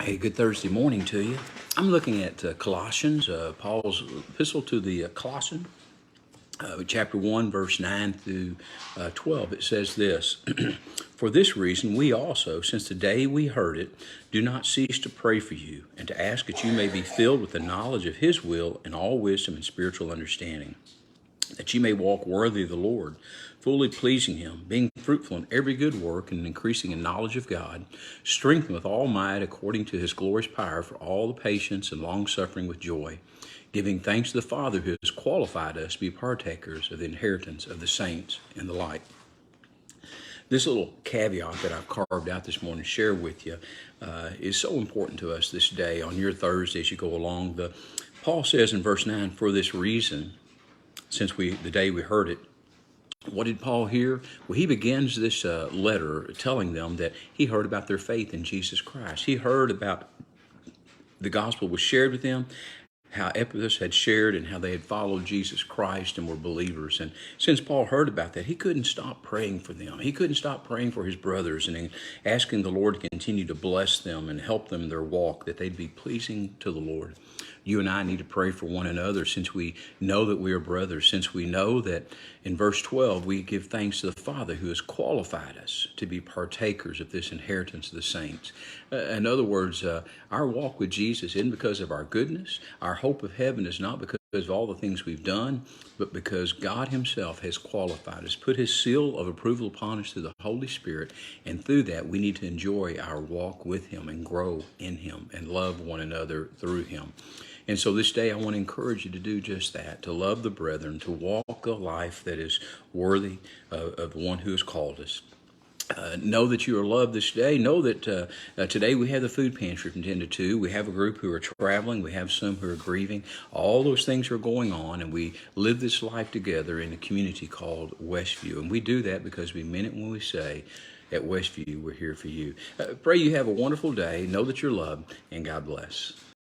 Hey, good Thursday morning to you. I'm looking at Colossians, Paul's epistle to the Colossians, chapter 1, verse 9 through 12. It says this: For this reason, we also, since the day we heard it, do not cease to pray for you and to ask that you may be filled with the knowledge of his will and all wisdom and spiritual understanding, that you may walk worthy of the Lord, fully pleasing him, being fruitful in every good work and increasing in knowledge of God, strengthened with all might according to his glorious power for all the patience and long-suffering with joy, giving thanks to the Father who has qualified us to be partakers of the inheritance of the saints and the light. This little caveat that I've carved out this morning to share with you is so important to us this day on your Thursday as you go along. Paul says in verse 9, for this reason, since the day we heard it. What did Paul hear? Well, he begins this letter telling them that he heard about their faith in Jesus Christ. He heard about the gospel was shared with them, how Ephesus had shared and how they had followed Jesus Christ and were believers. And since Paul heard about that, he couldn't stop praying for them. He couldn't stop praying for his brothers and asking the Lord to continue to bless them and help them in their walk, that they'd be pleasing to the Lord. You and I need to pray for one another since we know that we are brothers, since we know that in verse 12 we give thanks to the Father who has qualified us to be partakers of this inheritance of the saints. In other words, our walk with Jesus isn't because of our goodness. Our hope of heaven is not because of all the things we've done, but because God himself has qualified us, put his seal of approval upon us through the Holy Spirit, and through that we need to enjoy our walk with him and grow in him and love one another through him. And so this day I want to encourage you to do just that, to love the brethren, to walk a life that is worthy of the one who has called us. Know that you are loved this day. Know that today we have the food pantry from 10 to 2. We have a group who are traveling. We have some who are grieving. All those things are going on, and we live this life together in a community called Westview. And we do that because we mean it when we say, at Westview, we're here for you. Pray you have a wonderful day. Know that you're loved, and God bless.